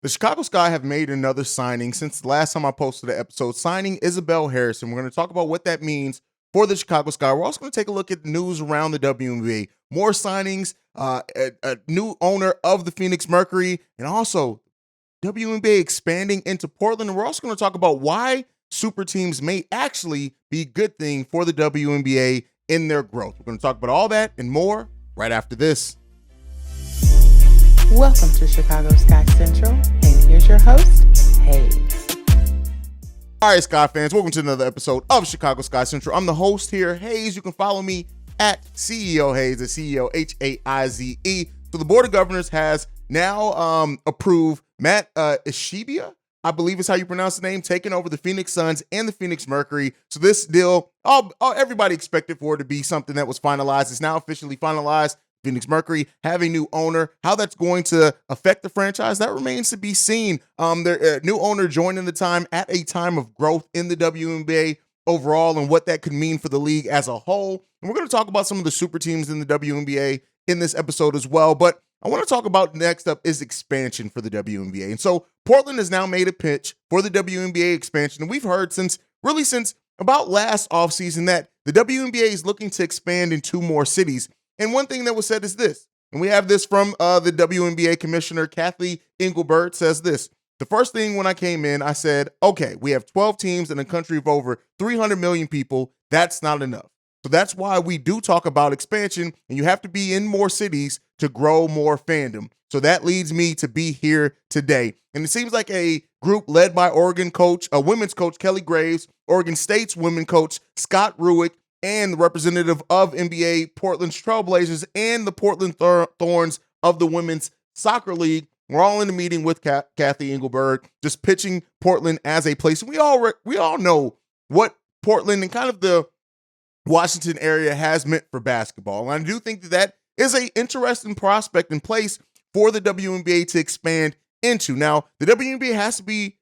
The Chicago Sky have made another signing since the last time I posted an episode, signing Isabelle Harrison. We're going to talk about what that means for the Chicago Sky. We're also going to take a look at the news around the WNBA. More signings, a new owner of the Phoenix Mercury, and also WNBA expanding into Portland. And we're also going to talk about why super teams may actually be a good thing for the WNBA in their growth. We're going to talk about all that and more right after this. Welcome to Chicago Sky Central, and here's your host, Haize. All right, Sky fans, welcome to another episode of Chicago Sky Central. I'm the host here, Haize. You can follow me at CEO Haize, the CEO Haize. So the Board of Governors has now approved Matt Ishabia, I believe is how you pronounce the name, taking over the Phoenix Suns and the Phoenix Mercury. So this deal, everybody expected for it to be something that was finalized. It's now officially finalized. Phoenix Mercury have a new owner. How that's going to affect the franchise, that remains to be seen. Their new owner joining the time at a time of growth in the WNBA overall and what that could mean for the league as a whole. And we're going to talk about some of the super teams in the WNBA in this episode as well. But I want to talk about next up is expansion for the WNBA. And so Portland has now made a pitch for the WNBA expansion. And we've heard since about last offseason that the WNBA is looking to expand in 2 more cities. And one thing that was said is this, and we have this from the WNBA commissioner, Cathy Engelbert, says this. The first thing when I came in, I said, okay, we have 12 teams in a country of over 300 million people. That's not enough. So that's why we do talk about expansion, and you have to be in more cities to grow more fandom. So that leads me to be here today. And it seems like a group led by Oregon coach, women's coach Kelly Graves, Oregon State's women coach Scott Ruick, and the representative of NBA Portland's Trailblazers and the Portland Thorns of the Women's Soccer League. We're all in a meeting with Cathy Engelbert, just pitching Portland as a place. We all know what Portland and kind of the Washington area has meant for basketball. And I do think that is an interesting prospect in place for the WNBA to expand into. Now, the WNBA has to be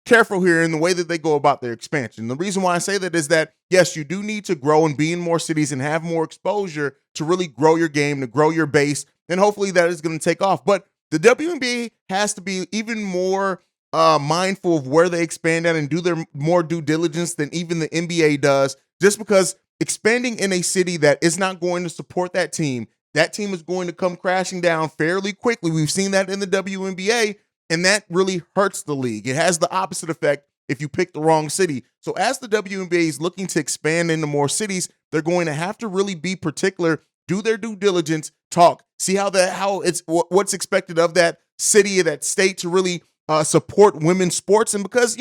careful here in the way that they go about their expansion. The reason why I say that is that, yes, you do need to grow and be in more cities and have more exposure to really grow your game, to grow your base, and hopefully that is going to take off. But the WNBA has to be even more mindful of where they expand at and do their more due diligence than even the NBA does, just because expanding in a city that is not going to support that team is going to come crashing down fairly quickly. We've seen that in the WNBA, and that really hurts the league. It has the opposite effect if you pick the wrong city. So as the WNBA is looking to expand into more cities, they're going to have to really be particular, do their due diligence, talk, see what's expected of that city, of that state to really support women's sports. And because,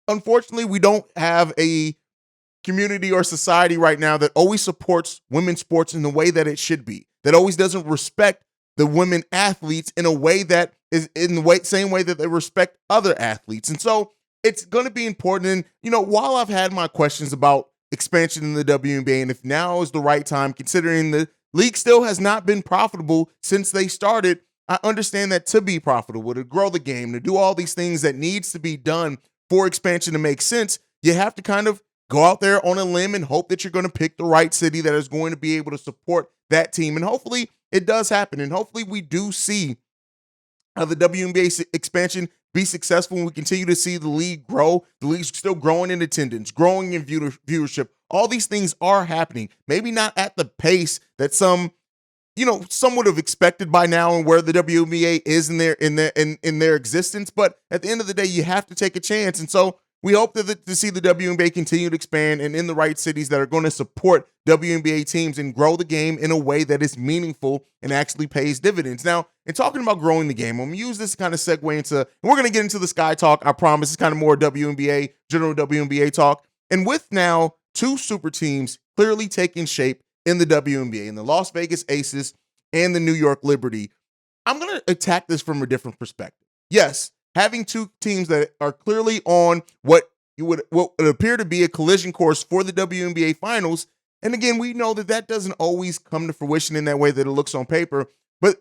unfortunately, we don't have a community or society right now that always supports women's sports in the way that it should be, that always doesn't respect the women athletes in a way that is in the same way that they respect other athletes. And so it's going to be important. And, while I've had my questions about expansion in the WNBA and if now is the right time, considering the league still has not been profitable since they started, I understand that to be profitable, to grow the game, to do all these things that needs to be done for expansion to make sense, you have to kind of go out there on a limb and hope that you're going to pick the right city that is going to be able to support that team. And hopefully it does happen. And hopefully we do see the WNBA expansion be successful and we continue to see the league grow. The league's still growing in attendance, growing in viewership. All these things are happening. Maybe not at the pace that some would have expected by now and where the WNBA is in their existence. But at the end of the day, you have to take a chance. And so we hope to see the WNBA continue to expand and in the right cities that are going to support WNBA teams and grow the game in a way that is meaningful and actually pays dividends. Now, in talking about growing the game, I'm going to use this to kind of segue into, and we're going to get into the Sky talk, I promise. It's kind of more WNBA, general WNBA talk. And with now 2 super teams clearly taking shape in the WNBA, in the Las Vegas Aces and the New York Liberty, I'm going to attack this from a different perspective. Yes, having 2 teams that are clearly on what would appear to be a collision course for the WNBA finals. And again, we know that doesn't always come to fruition in that way that it looks on paper. But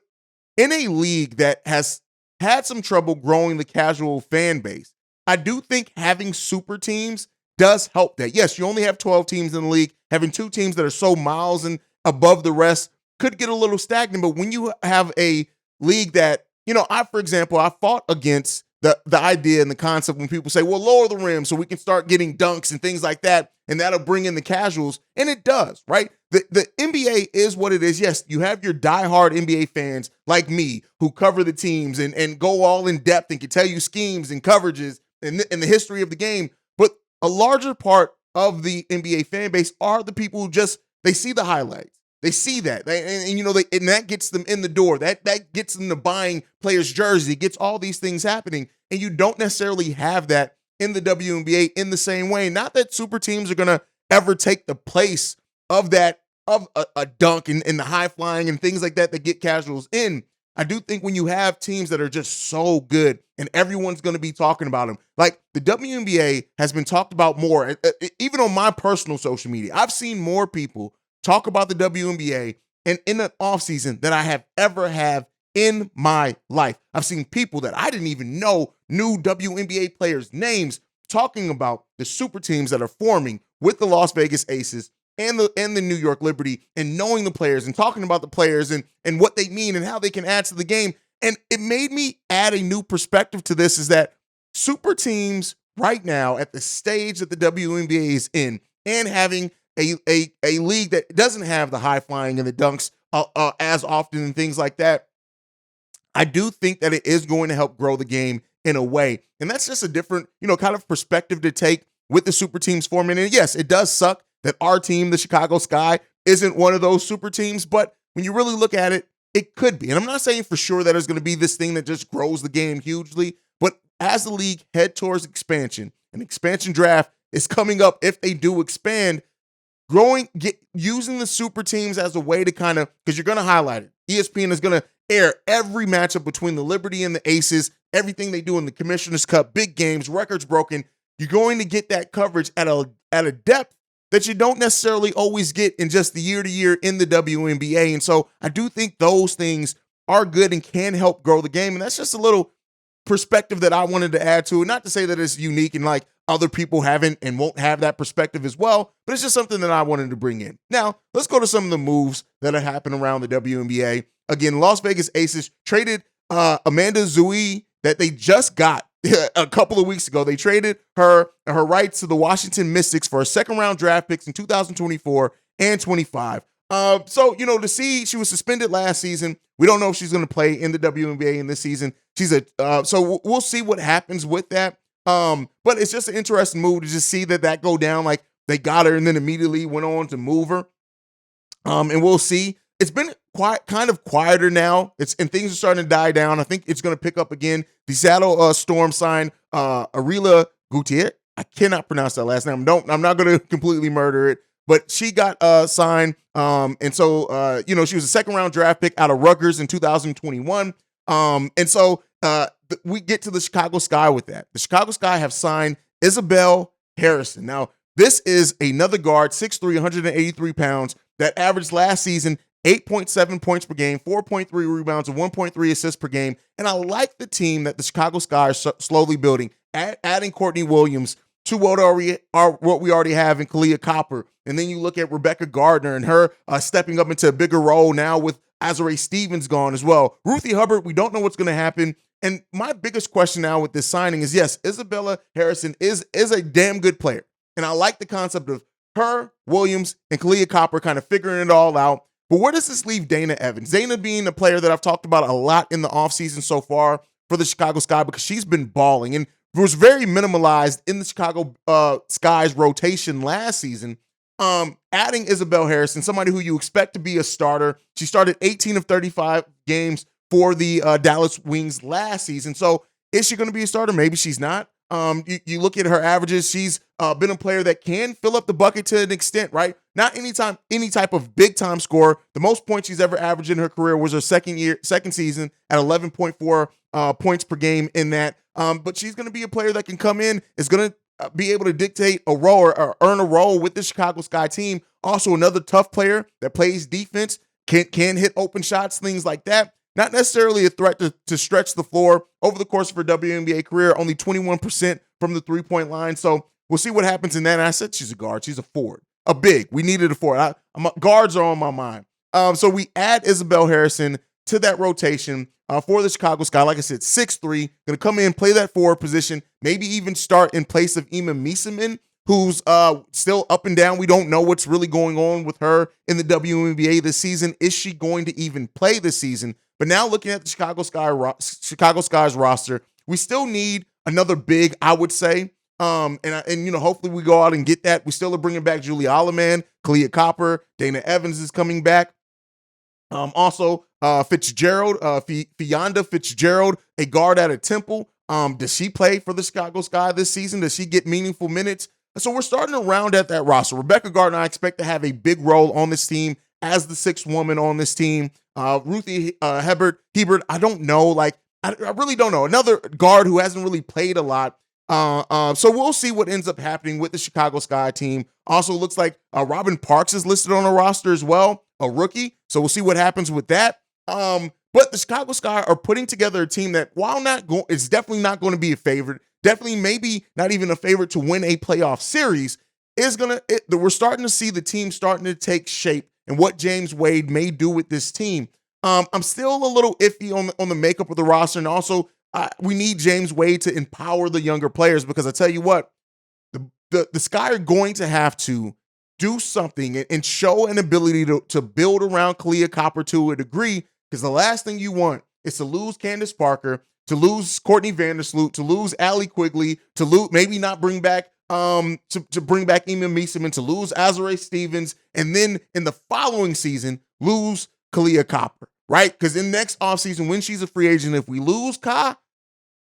in a league that has had some trouble growing the casual fan base, I do think having super teams does help that. Yes, you only have 12 teams in the league. Having 2 teams that are so miles and above the rest could get a little stagnant. But when you have a league that, for example, I fought against the idea and the concept when people say, well, lower the rim so we can start getting dunks and things like that, and that'll bring in the casuals. And it does, right? The NBA is what it is. Yes, you have your diehard NBA fans like me who cover the teams and go all in depth and can tell you schemes and coverages and the history of the game. But a larger part of the NBA fan base are the people who just, they see the highlights. They see that, and that gets them in the door. That gets them to buying players' jersey. It gets all these things happening, and you don't necessarily have that in the WNBA in the same way. Not that super teams are gonna ever take the place of that, of a dunk and the high flying and things like that get casuals in. I do think when you have teams that are just so good and everyone's going to be talking about them, like the WNBA has been talked about more, even on my personal social media. I've seen more people talk about the WNBA and in the offseason than I have ever have in my life. I've seen people that I didn't even know knew WNBA players' names talking about the super teams that are forming with the Las Vegas Aces and the New York Liberty, and knowing the players and talking about the players and what they mean and how they can add to the game. And it made me add a new perspective to this, is that super teams right now at the stage that the WNBA is in, and having a league that doesn't have the high flying and the dunks as often and things like that, I do think that it is going to help grow the game in a way. And that's just a different, kind of perspective to take with the super teams forming. And yes, it does suck that our team, the Chicago Sky, isn't one of those super teams. But when you really look at it, it could be. And I'm not saying for sure that it's going to be this thing that just grows the game hugely. But as the league head towards expansion, an expansion draft is coming up if they do expand, using the super teams as a way to kind of, because you're going to highlight it. ESPN is going to air every matchup between the Liberty and the Aces, everything they do in the Commissioner's Cup, big games, records broken. You're going to get that coverage at a depth that you don't necessarily always get in just the year-to-year in the WNBA. And so I do think those things are good and can help grow the game. And that's just a little perspective that I wanted to add to it. Not to say that it's unique and like other people haven't and won't have that perspective as well, but it's just something that I wanted to bring in. Now, let's go to some of the moves that have happened around the WNBA. Again, Las Vegas Aces traded Amanda Zui that they just got a couple of weeks ago. They traded her rights to the Washington Mystics for a second-round draft picks in 2024 and 25. So, to see, she was suspended last season. We don't know if she's going to play in the WNBA in this season. So we'll see what happens with that. But it's just an interesting move to just see that go down. Like, they got her and then immediately went on to move her. And we'll see. It's been kind of quieter now. And things are starting to die down. I think it's going to pick up again. The Seattle Storm signed Arila Gutierrez. I cannot pronounce that last name. I'm not going to completely murder it, but she got signed. And so she was a second-round draft pick out of Rutgers in 2021. And so we get to the Chicago Sky with that. The Chicago Sky have signed Isabelle Harrison. Now, this is another guard, 6'3", 183 pounds, that averaged last season 8.7 points per game, 4.3 rebounds, and 1.3 assists per game. And I like the team that the Chicago Sky are slowly building, adding Courtney Williams to what we already have in Kalia Copper. And then you look at Rebecca Gardner and her stepping up into a bigger role now with Azurá Stevens gone as well. Ruthie Hubbard, we don't know what's going to happen. And my biggest question now with this signing is, yes, Isabelle Harrison is a damn good player. And I like the concept of her, Williams, and Kalia Copper kind of figuring it all out. But where does this leave Dana Evans? Dana being a player that I've talked about a lot in the offseason so far for the Chicago Sky, because she's been balling and was very minimalized in the Chicago Sky's rotation last season. Adding Isabelle Harrison, somebody who you expect to be a starter. She started 18 of 35 games for the Dallas Wings last season. So is she going to be a starter? Maybe she's not. You look at her averages, she's been a player that can fill up the bucket to an extent, right? Not any type of big time scorer. The most points she's ever averaged in her career was her second season at 11.4 points per game in that. But she's going to be a player that can come in, is going to be able to dictate a role or earn a role with the Chicago Sky team. Also another tough player that plays defense, can hit open shots, things like that. Not necessarily a threat to stretch the floor. Over the course of her WNBA career, only 21% from the three-point line. So we'll see what happens in that. And I said she's a guard. She's a forward. A big. We needed a forward. Guards are on my mind. So we add Isabelle Harrison to that rotation for the Chicago Sky. Like I said, 6'3", going to come in, play that forward position, maybe even start in place of Ima Miesemann, who's still up and down. We don't know what's really going on with her in the WNBA this season. Is she going to even play this season? But now looking at the Chicago Sky's roster, we still need another big, I would say. And hopefully we go out and get that. We still are bringing back Julie Alleman, Kalia Copper, Dana Evans is coming back. Also, Fitzgerald, Fionda Fitzgerald, a guard out of Temple. Does she play for the Chicago Sky this season? Does she get meaningful minutes? So we're starting to round out that roster. Rebecca Gardner, I expect to have a big role on this team as the sixth woman on this team. Ruthie Hebert, I don't know. I really don't know. Another guard who hasn't really played a lot. So we'll see what ends up happening with the Chicago Sky team. Also looks like Robin Parks is listed on the roster as well, a rookie. So we'll see what happens with that. But the Chicago Sky are putting together a team that, while it's definitely not going to be a favorite, definitely maybe not even a favorite to win a playoff series, we're starting to see the team starting to take shape and what James Wade may do with this team. I'm still a little iffy on the makeup of the roster, and also we need James Wade to empower the younger players, because I tell you what, the Sky are going to have to do something and show an ability to build around Kalia Copper to a degree, because the last thing you want is to lose Candace Parker, to lose Courtney Vandersloot, to lose Allie Quigley, to maybe not bring back to bring back Ima Miesemann, to lose Azurá Stevens, and then in the following season lose Kalia Copper, right? Because in next offseason, when she's a free agent, if we lose Ka,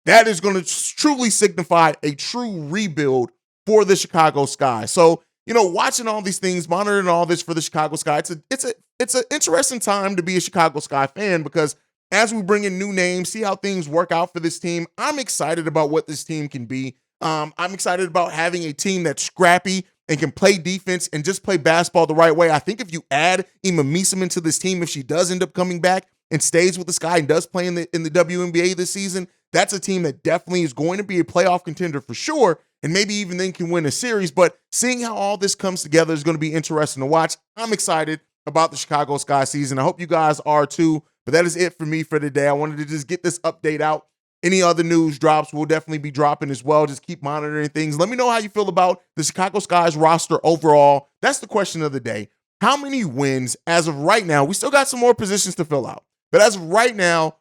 that is going to truly signify a true rebuild for the Chicago Sky. So, watching all these things, monitoring all this for the Chicago Sky, it's an interesting time to be a Chicago Sky fan, because as we bring in new names, see how things work out for this team, I'm excited about what this team can be. I'm excited about having a team that's scrappy and can play defense and just play basketball the right way. I think if you add Ima Miesemann to this team, if she does end up coming back and stays with the Sky and does play in the WNBA this season, that's a team that definitely is going to be a playoff contender for sure, and maybe even then can win a series. But seeing how all this comes together is going to be interesting to watch. I'm excited about the Chicago Sky season. I hope you guys are too. But that is it for me for today. I wanted to just get this update out. Any other news drops, we'll definitely be dropping as well. Just keep monitoring things. Let me know how you feel about the Chicago Sky's roster overall. That's the question of the day. How many wins as of right now? We still got some more positions to fill out. But as of right now,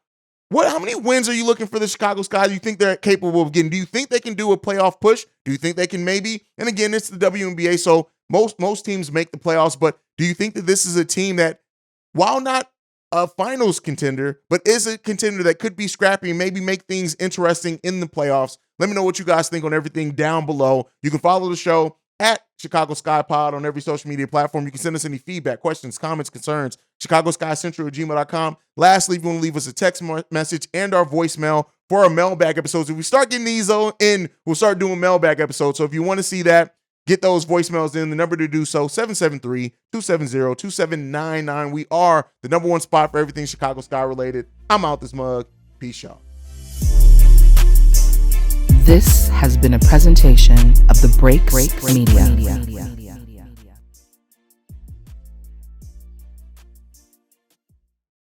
how many wins are you looking for the Chicago Sky? Do you think they're capable of getting? Do you think they can do a playoff push? Do you think they can maybe? And again, it's the WNBA, so most teams make the playoffs. But do you think that this is a team that, while not a finals contender, but is a contender that could be scrappy and maybe make things interesting in the playoffs? Let me know what you guys think on everything down below. You can follow the show at Chicago Sky Pod on every social media platform. You can send us any feedback, questions, comments, concerns, ChicagoSkyCentral@gmail.com. Lastly, if you want to leave us a text message and our voicemail for our mailbag episodes. If we start getting these in, we'll start doing mailbag episodes. So if you want to see that, get those voicemails in. The number to do so, 773-270-2799. We are the #1 spot for everything Chicago Sky related. I'm out this mug. Peace, y'all. This has been a presentation of the Break Media.